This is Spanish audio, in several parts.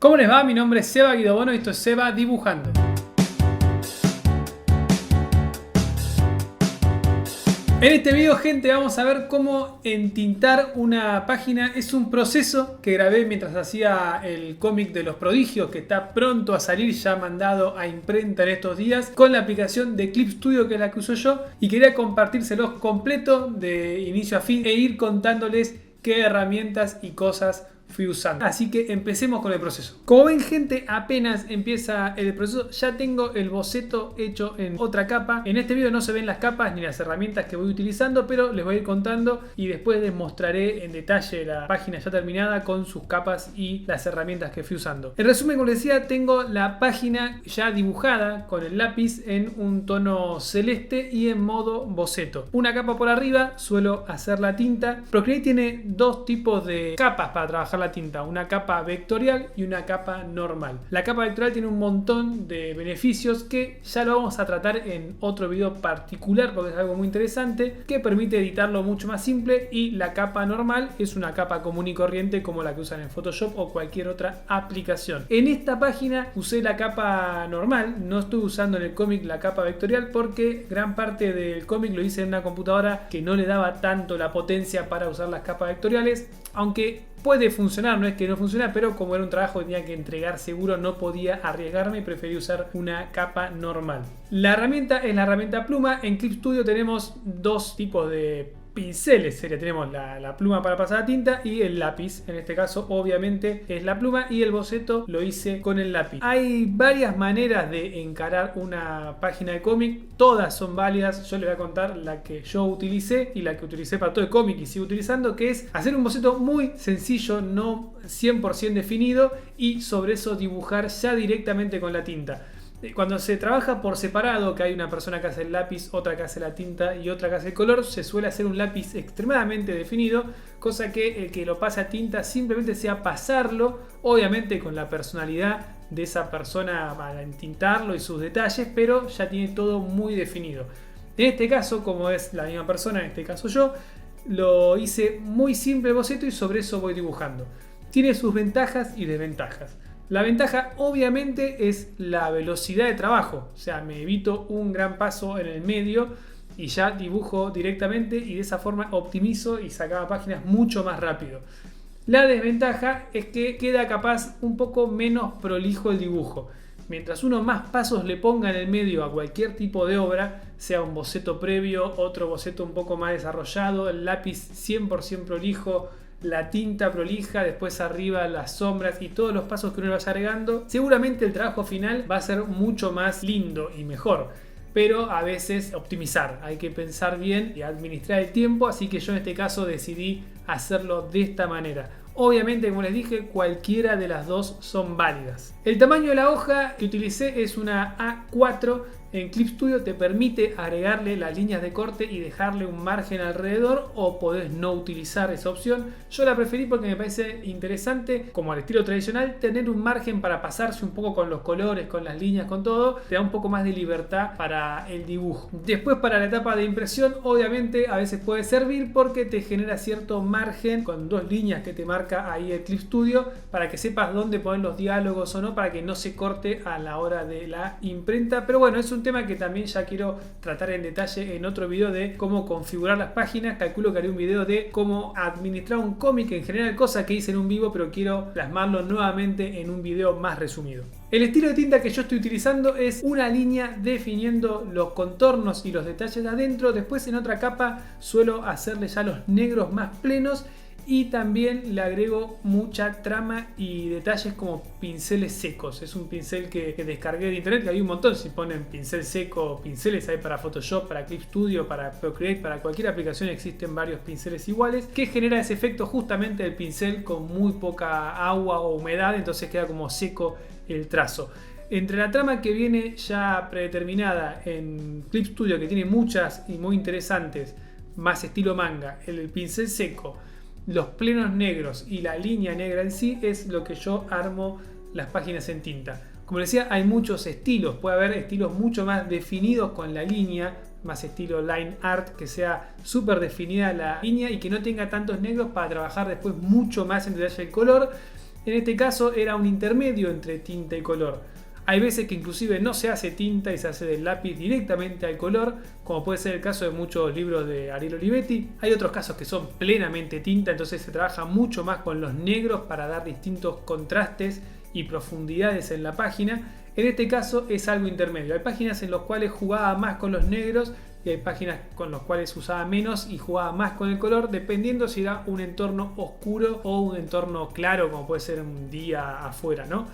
¿Cómo les va? Mi nombre es Seba Guidobono y esto es Seba Dibujando. En este video, gente, vamos a ver cómo entintar una página. Es un proceso que grabé mientras hacía el cómic de los prodigios, que está pronto a salir, ya mandado a imprenta en estos días, con la aplicación de Clip Studio, que es la que uso yo, y quería compartírselos completo de inicio a fin e ir contándoles qué herramientas y cosas fui usando. Así que empecemos con el proceso. Como ven, gente, apenas empieza el proceso, ya tengo el boceto hecho en otra capa. En este video no se ven las capas ni las herramientas que voy utilizando, pero les voy a ir contando y después les mostraré en detalle la página ya terminada con sus capas y las herramientas que fui usando. En resumen, como les decía, tengo la página ya dibujada con el lápiz en un tono celeste y en modo boceto. Una capa por arriba, suelo hacer la tinta. Procreate tiene dos tipos de capas para trabajar la tinta, una capa vectorial y una capa normal. La capa vectorial tiene un montón de beneficios que ya lo vamos a tratar en otro video particular porque es algo muy interesante que permite editarlo mucho más simple, y la capa normal es una capa común y corriente como la que usan en Photoshop o cualquier otra aplicación. En esta página usé la capa normal, no estoy usando en el cómic la capa vectorial porque gran parte del cómic lo hice en una computadora que no le daba tanto la potencia para usar las capas vectoriales, aunque puede funcionar, no es que no funciona, pero como era un trabajo que tenía que entregar seguro, no podía arriesgarme y preferí usar una capa normal. La herramienta es la herramienta pluma. En Clip Studio tenemos dos tipos de pinceles. Tenemos la pluma para pasar la tinta y el lápiz. En este caso obviamente es la pluma, y el boceto lo hice con el lápiz. Hay varias maneras de encarar una página de cómic, todas son válidas. Yo les voy a contar la que yo utilicé y la que utilicé para todo el cómic y sigo utilizando, que es hacer un boceto muy sencillo, no 100% definido, y sobre eso dibujar ya directamente con la tinta. Cuando se trabaja por separado, que hay una persona que hace el lápiz, otra que hace la tinta y otra que hace el color, se suele hacer un lápiz extremadamente definido, cosa que el que lo pasa a tinta simplemente sea pasarlo, obviamente con la personalidad de esa persona para entintarlo y sus detalles, pero ya tiene todo muy definido. En este caso, como es la misma persona, en este caso yo, lo hice muy simple el boceto y sobre eso voy dibujando. Tiene sus ventajas y desventajas. La ventaja obviamente es la velocidad de trabajo, o sea, me evito un gran paso en el medio y ya dibujo directamente, y de esa forma optimizo y sacaba páginas mucho más rápido. La desventaja es que queda capaz un poco menos prolijo el dibujo. Mientras uno más pasos le ponga en el medio a cualquier tipo de obra, sea un boceto previo, otro boceto un poco más desarrollado, el lápiz 100% prolijo, la tinta prolija, después arriba las sombras y todos los pasos que uno vaya agregando, seguramente el trabajo final va a ser mucho más lindo y mejor. Pero a veces optimizar, hay que pensar bien y administrar el tiempo, así que yo en este caso decidí hacerlo de esta manera. Obviamente, como les dije, cualquiera de las dos son válidas. El tamaño de la hoja que utilicé es una A4. En Clip Studio te permite agregarle las líneas de corte y dejarle un margen alrededor, o podés no utilizar esa opción. Yo la preferí porque me parece interesante, como al estilo tradicional, tener un margen para pasarse un poco con los colores, con las líneas, con todo. Te da un poco más de libertad para el dibujo. Después, para la etapa de impresión, obviamente a veces puede servir porque te genera cierto margen con dos líneas que te marca ahí el Clip Studio, para que sepas dónde poner los diálogos o no, para que no se corte a la hora de la imprenta. Pero bueno, es un tema que también ya quiero tratar en detalle en otro video de cómo configurar las páginas. Calculo que haré un video de cómo administrar un cómic en general, cosa que hice en un vivo, pero quiero plasmarlo nuevamente en un video más resumido. El estilo de tinta que yo estoy utilizando es una línea definiendo los contornos y los detalles de adentro. Después, en otra capa suelo hacerle ya los negros más plenos, y también le agrego mucha trama y detalles como pinceles secos. Es un pincel que descargué de internet, que hay un montón. Si ponen pincel seco, pinceles hay para Photoshop, para Clip Studio, para Procreate, para cualquier aplicación existen varios pinceles iguales, que genera ese efecto justamente del pincel con muy poca agua o humedad, entonces queda como seco el trazo. Entre la trama que viene ya predeterminada en Clip Studio, que tiene muchas y muy interesantes, más estilo manga, el pincel seco, los plenos negros y la línea negra en sí, es lo que yo armo las páginas en tinta. Como les decía, hay muchos estilos, puede haber estilos mucho más definidos con la línea, más estilo line art, que sea súper definida la línea y que no tenga tantos negros para trabajar después mucho más en detalle el color. En este caso era un intermedio entre tinta y color. Hay veces que inclusive no se hace tinta y se hace del lápiz directamente al color, como puede ser el caso de muchos libros de Ariel Olivetti. Hay otros casos que son plenamente tinta, entonces se trabaja mucho más con los negros para dar distintos contrastes y profundidades en la página. En este caso es algo intermedio. Hay páginas en las cuales jugaba más con los negros y hay páginas con las cuales usaba menos y jugaba más con el color, dependiendo si era un entorno oscuro o un entorno claro, como puede ser un día afuera, ¿no?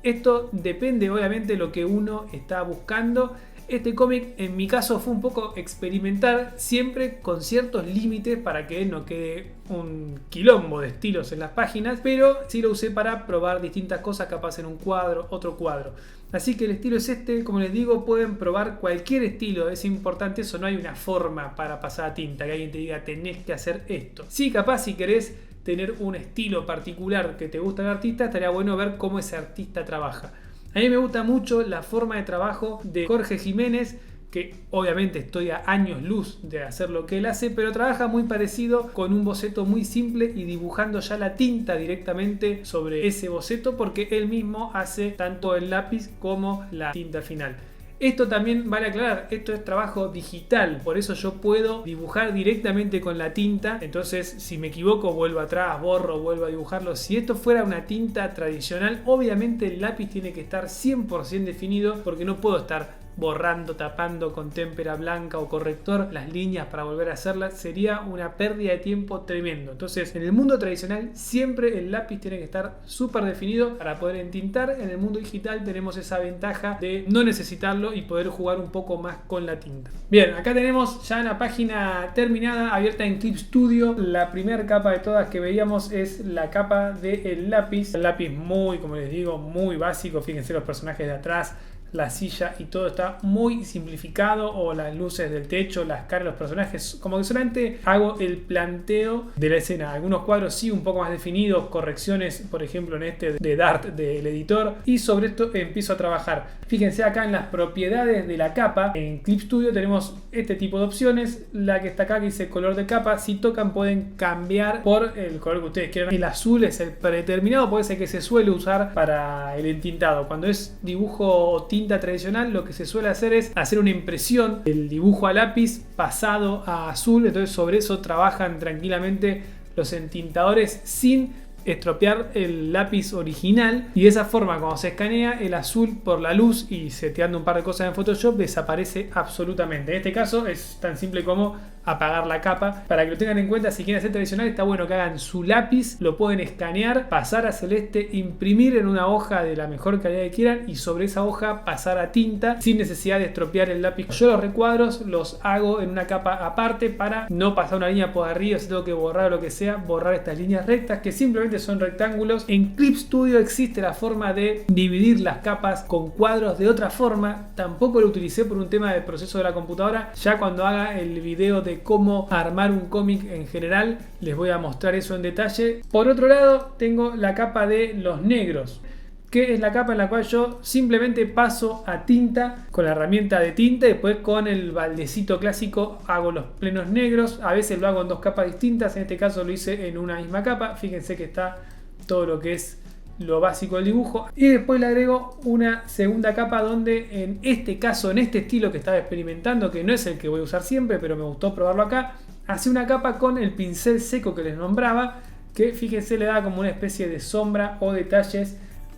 Esto depende obviamente de lo que uno está buscando. Este cómic en mi caso fue un poco experimental, siempre con ciertos límites para que no quede un quilombo de estilos en las páginas, pero sí lo usé para probar distintas cosas, capaz en un cuadro, otro cuadro. Así que el estilo es este, como les digo, pueden probar cualquier estilo, es importante eso, no hay una forma para pasar a tinta, que alguien te diga tenés que hacer esto. Sí, capaz si querés tener un estilo particular que te gusta el artista, estaría bueno ver cómo ese artista trabaja. A mí me gusta mucho la forma de trabajo de Jorge Jiménez, que obviamente estoy a años luz de hacer lo que él hace, pero trabaja muy parecido con un boceto muy simple y dibujando ya la tinta directamente sobre ese boceto, porque él mismo hace tanto el lápiz como la tinta final. Esto también vale aclarar, esto es trabajo digital, por eso yo puedo dibujar directamente con la tinta, entonces si me equivoco vuelvo atrás, borro, vuelvo a dibujarlo. Si esto fuera una tinta tradicional, obviamente el lápiz tiene que estar 100% definido, porque no puedo estar borrando, tapando con témpera blanca o corrector las líneas para volver a hacerlas, sería una pérdida de tiempo tremendo. Entonces en el mundo tradicional siempre el lápiz tiene que estar súper definido para poder entintar. En el mundo digital tenemos esa ventaja de no necesitarlo y poder jugar un poco más con la tinta. Bien, acá tenemos ya una página terminada, abierta en Clip Studio. La primera capa de todas que veíamos es la capa del lápiz. El lápiz muy, como les digo, muy básico. Fíjense los personajes de atrás, la silla y todo está muy simplificado, o las luces del techo, las caras de los personajes, como que solamente hago el planteo de la escena. Algunos cuadros sí un poco más definidos, correcciones, por ejemplo en este de Dart del editor, y sobre esto empiezo a trabajar. Fíjense acá en las propiedades de la capa, en Clip Studio tenemos este tipo de opciones. La que está acá que dice color de capa, si tocan pueden cambiar por el color que ustedes quieran. El azul es el predeterminado, puede ser que se suele usar para el entintado. Cuando es dibujo tinta tradicional, lo que se suele hacer es hacer una impresión del dibujo a lápiz pasado a azul, entonces sobre eso trabajan tranquilamente los entintadores sin estropear el lápiz original, y de esa forma cuando se escanea el azul por la luz y seteando un par de cosas en Photoshop desaparece absolutamente. En este caso es tan simple como apagar la capa. Para que lo tengan en cuenta, si quieren hacer tradicional está bueno que hagan su lápiz, lo pueden escanear, pasar a celeste, imprimir en una hoja de la mejor calidad que quieran y sobre esa hoja pasar a tinta sin necesidad de estropear el lápiz. Yo los recuadros los hago en una capa aparte para no pasar una línea por arriba, si tengo que borrar o lo que sea, borrar estas líneas rectas que simplemente son rectángulos. En Clip Studio existe la forma de dividir las capas con cuadros de otra forma, tampoco lo utilicé por un tema de proceso de la computadora. Ya cuando haga el video de cómo armar un cómic en general les voy a mostrar eso en detalle. Por otro lado tengo la capa de los negros, que es la capa en la cual yo simplemente paso a tinta con la herramienta de tinta y después con el baldecito clásico hago los plenos negros. A veces lo hago en dos capas distintas, en este caso lo hice en una misma capa. Fíjense que está todo lo que es lo básico del dibujo, y después le agrego una segunda capa donde en este caso, en este estilo que estaba experimentando, que no es el que voy a usar siempre pero me gustó probarlo acá, hace una capa con el pincel seco que les nombraba, que fíjense le da como una especie de sombra o detalles,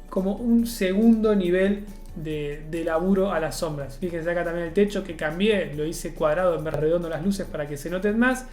como un segundo nivel de laburo a las sombras. Fíjense acá también el techo que cambié, lo hice cuadrado en vez de redondo las luces para que se noten más.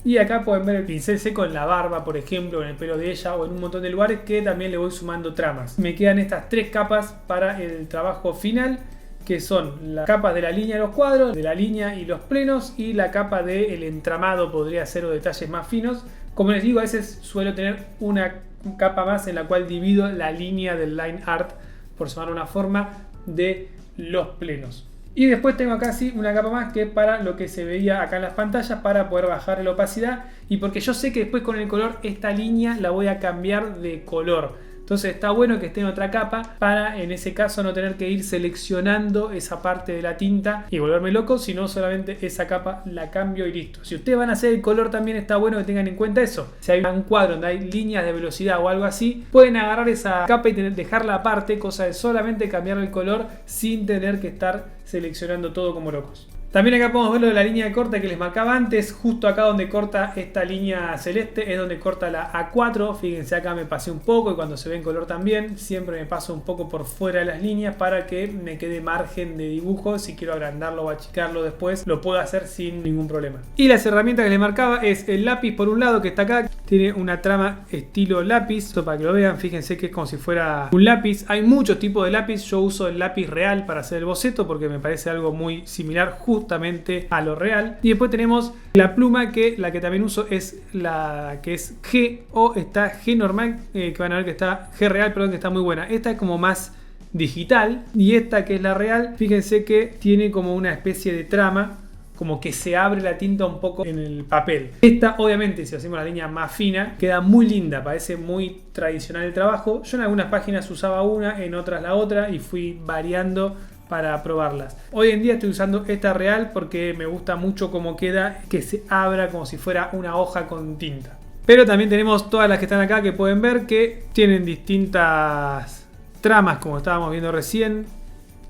Y acá pueden ver el pincel seco en la barba, por ejemplo, en el pelo de ella o en un montón de lugares que también le voy sumando tramas. Me quedan estas tres capas para el trabajo final, que son la capa de la línea de los cuadros, de la línea y los plenos, y la capa del entramado, podría ser, o detalles más finos. Como les digo, a veces suelo tener una capa más en la cual divido la línea del line art, por llamarlo una forma, de los plenos. Y después tengo acá sí una capa más que es para lo que se veía acá en las pantallas, para poder bajar la opacidad, y porque yo sé que después con el color esta línea la voy a cambiar de color. Entonces está bueno que esté en otra capa para en ese caso no tener que ir seleccionando esa parte de la tinta y volverme loco, sino solamente esa capa la cambio y listo. Si ustedes van a hacer el color también está bueno que tengan en cuenta eso. Si hay un cuadro donde hay líneas de velocidad o algo así, pueden agarrar esa capa y dejarla aparte, cosa de solamente cambiar el color sin tener que estar seleccionando todo como locos. También acá podemos ver lo de la línea de corte que les marcaba antes. Justo acá donde corta esta línea celeste es donde corta la A4. Fíjense, acá me pasé un poco y cuando se ve en color también siempre me paso un poco por fuera de las líneas para que me quede margen de dibujo. Si quiero agrandarlo o achicarlo después lo puedo hacer sin ningún problema. Y las herramientas que les marcaba es el lápiz por un lado, que está acá. Tiene una trama estilo lápiz. Esto para que lo vean, fíjense que es como si fuera un lápiz. Hay muchos tipos de lápiz. Yo uso el lápiz real para hacer el boceto porque me parece algo muy similar justamente a lo real. Y después tenemos la pluma, que la que también uso es la que es G, o está G normal, que van a ver que está G real, perdón, que está muy buena. Esta es como más digital, y esta que es la real, fíjense que tiene como una especie de trama, como que se abre la tinta un poco en el papel. Esta obviamente, si hacemos la línea más fina, queda muy linda, parece muy tradicional el trabajo. Yo en algunas páginas usaba una, en otras la otra, y fui variando para probarlas. Hoy en día estoy usando esta real porque me gusta mucho cómo queda, que se abra como si fuera una hoja con tinta. Pero también tenemos todas las que están acá, que pueden ver que tienen distintas tramas, como estábamos viendo recién,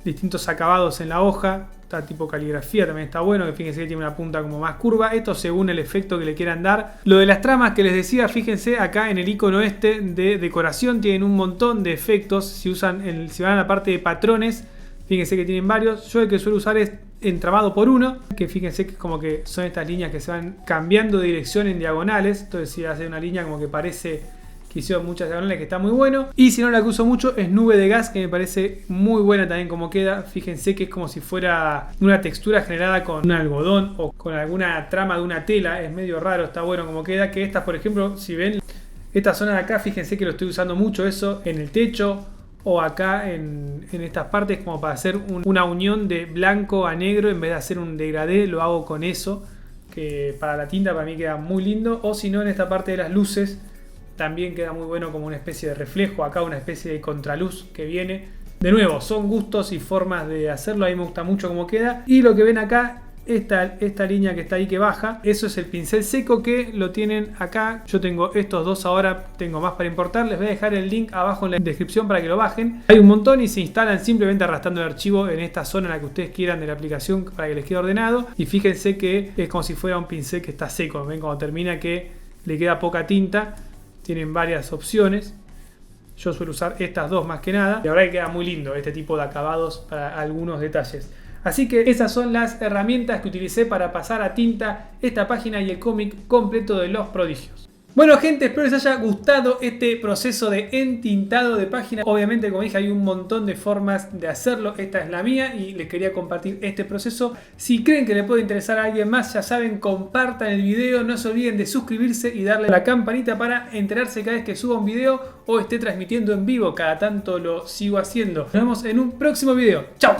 distintos acabados en la hoja. Está tipo caligrafía, también está bueno, que fíjense que tiene una punta como más curva. Esto según el efecto que le quieran dar. Lo de las tramas que les decía, fíjense acá en el icono este de decoración tienen un montón de efectos. Si van a la parte de patrones, fíjense que tienen varios. Yo el que suelo usar es entramado por uno, que fíjense que como que son estas líneas que se van cambiando de dirección en diagonales. Entonces si hace una línea como que parece que hicieron muchas diagonales, que está muy bueno. Y si no, la que uso mucho es nube de gas, que me parece muy buena también como queda. Fíjense que es como si fuera una textura generada con un algodón o con alguna trama de una tela. Es medio raro, está bueno como queda. Que estas, por ejemplo, si ven esta zona de acá, fíjense que lo estoy usando mucho eso en el techo o acá en estas partes, como para hacer una unión de blanco a negro. En vez de hacer un degradé, lo hago con eso, que para la tinta para mí queda muy lindo. O si no, en esta parte de las luces también queda muy bueno, como una especie de reflejo, acá una especie de contraluz que viene. De nuevo, son gustos y formas de hacerlo. A mí me gusta mucho cómo queda. Y lo que ven acá, esta línea que está ahí que baja, eso es el pincel seco, que lo tienen acá. Yo tengo estos dos ahora, tengo más para importar. Les voy a dejar el link abajo en la descripción para que lo bajen. Hay un montón y se instalan simplemente arrastrando el archivo en esta zona en la que ustedes quieran de la aplicación para que les quede ordenado. Y fíjense que es como si fuera un pincel que está seco. Ven cuando termina que le queda poca tinta. Tienen varias opciones. Yo suelo usar estas dos más que nada. Y la verdad que queda muy lindo este tipo de acabados para algunos detalles. Así que esas son las herramientas que utilicé para pasar a tinta esta página y el cómic completo de Los Prodigios. Bueno gente, espero les haya gustado este proceso de entintado de página. Obviamente, como dije, hay un montón de formas de hacerlo. Esta es la mía y les quería compartir este proceso. Si creen que le puede interesar a alguien más, ya saben, compartan el video. No se olviden de suscribirse y darle a la campanita para enterarse cada vez que suba un video o esté transmitiendo en vivo. Cada tanto lo sigo haciendo. Nos vemos en un próximo video. ¡Chao!